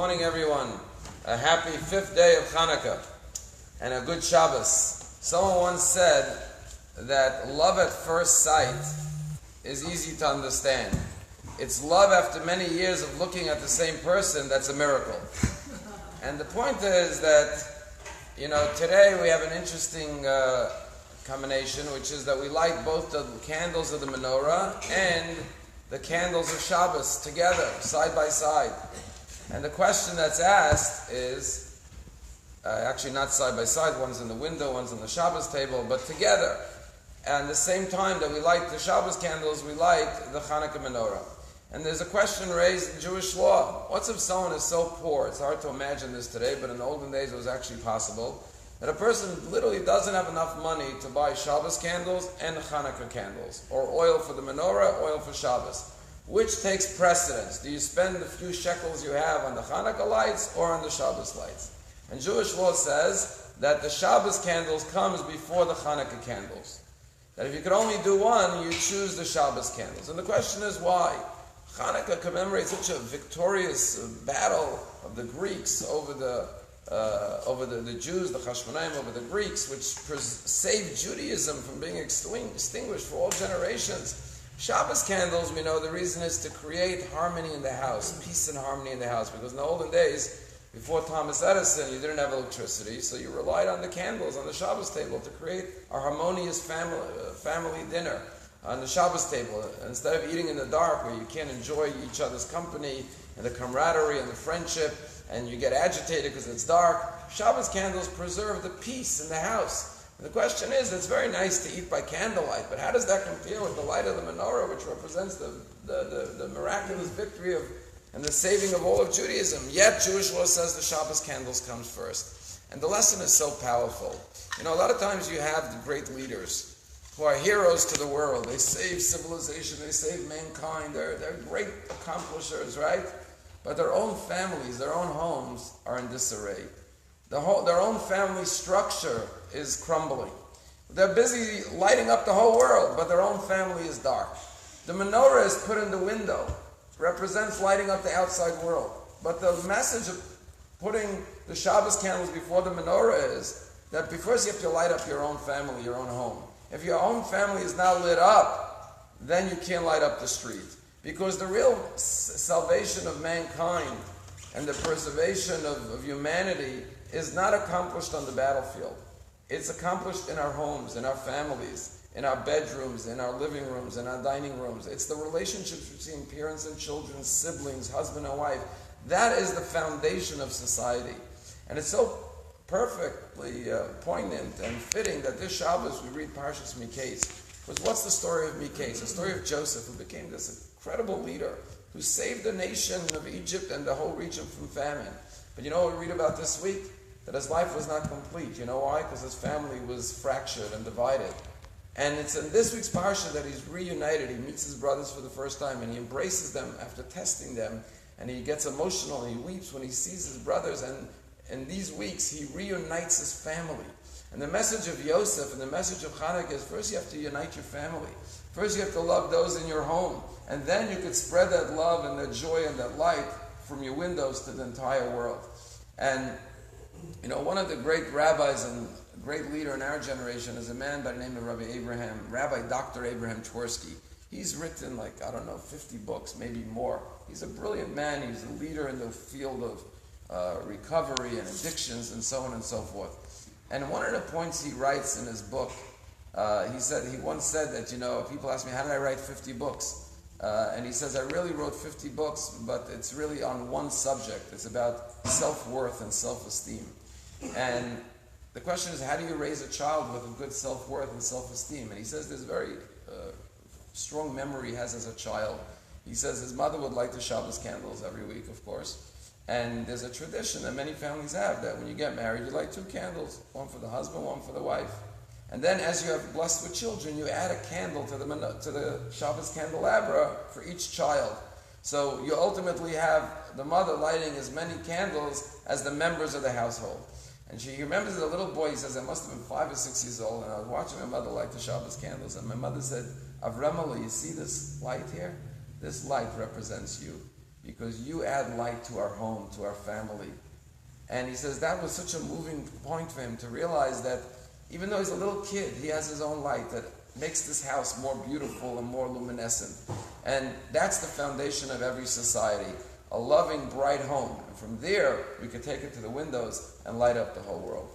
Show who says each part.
Speaker 1: morning, everyone. A happy 5th day of Chanukah and a good Shabbos. Someone once said that love at first sight is easy to understand. It's love after many years of looking at the same person that's a miracle. And the point is that, today we have an interesting combination, which is that we light both the candles of the menorah and the candles of Shabbos together, side by side. And the question that's asked is, actually not side by side, one's in the window, one's on the Shabbos table, but together. And the same time that we light the Shabbos candles, we light the Chanukah menorah. And there's a question raised in Jewish law. What's if someone is so poor? It's hard to imagine this today, but in the olden days it was actually possible. That a person literally doesn't have enough money to buy Shabbos candles and Chanukah candles, or oil for the menorah, oil for Shabbos. Which takes precedence? Do you spend the few shekels you have on the Chanukah lights or on the Shabbos lights? And Jewish law says that the Shabbos candles comes before the Chanukah candles. That if you could only do one, you choose the Shabbos candles. And the question is why? Chanukah commemorates such a victorious battle of the Greeks over the Jews, the Hashmonaim, over the Greeks, which saved Judaism from being extinguished for all generations. Shabbos candles, we know the reason is to create harmony in the house, peace and harmony in the house, because in the olden days, before Thomas Edison, you didn't have electricity, so you relied on the candles on the Shabbos table to create a harmonious family dinner on the Shabbos table. Instead of eating in the dark where you can't enjoy each other's company and the camaraderie and the friendship, and you get agitated because it's dark, Shabbos candles preserve the peace in the house. And the question is, it's very nice to eat by candlelight, but how does that compare with the light of the menorah, which represents the miraculous victory and the saving of all of Judaism? Yet Jewish law says the Shabbos candles comes first. And the lesson is so powerful. A lot of times you have the great leaders who are heroes to the world. They save civilization, they save mankind, they're great accomplishers, right? But their own families, their own homes are in disarray. Their own family structure is crumbling. They're busy lighting up the whole world, but their own family is dark. The menorah is put in the window, represents lighting up the outside world. But the message of putting the Shabbos candles before the menorah is that first you have to light up your own family, your own home. If your own family is not lit up, then you can't light up the street. Because the real salvation of mankind and the preservation of humanity is not accomplished on the battlefield. It's accomplished in our homes, in our families, in our bedrooms, in our living rooms, in our dining rooms. It's the relationships between parents and children, siblings, husband and wife. That is the foundation of society. And it's so perfectly poignant and fitting that this Shabbos we read Parshas Miketz. Because what's the story of Miketz? The story of Joseph, who became this incredible leader, who saved the nation of Egypt and the whole region from famine. But you know what we read about this week? That his life was not complete. You know why? Because his family was fractured and divided. And it's in this week's Parsha that he's reunited. He meets his brothers for the first time and he embraces them after testing them. And he gets emotional and he weeps when he sees his brothers. And in these weeks, he reunites his family. And the message of Yosef and the message of Chanukah is first you have to unite your family. First you have to love those in your home. And then you could spread that love and that joy and that light from your windows to the entire world. And one of the great rabbis and great leader in our generation is a man by the name of Rabbi Dr. Abraham Twersky. He's written 50 books, maybe more. He's a brilliant man. He's a leader in the field of recovery and addictions and so on and so forth. And one of the points he writes in his book, he once said that, people ask me, how did I write 50 books? And he says, I really wrote 50 books, but it's really on one subject. It's about self-worth and self-esteem. And the question is, how do you raise a child with a good self-worth and self-esteem? And he says there's a very strong memory he has as a child. He says his mother would light the Shabbos candles every week, of course. And there's a tradition that many families have that when you get married, you light 2 candles, one for the husband, one for the wife. And then as you have blessed with children, you add a candle to the Shabbos candelabra for each child. So you ultimately have the mother lighting as many candles as the members of the household. And she remembers as a little boy, he says, I must have been 5 or 6 years old, and I was watching my mother light the Shabbos candles, and my mother said, Avramala, you see this light here? This light represents you. because you add light to our home, to our family. And he says that was such a moving point for him to realize that even though he's a little kid, he has his own light that makes this house more beautiful and more luminescent. And that's the foundation of every society, a loving, bright home. And from there, we could take it to the windows and light up the whole world.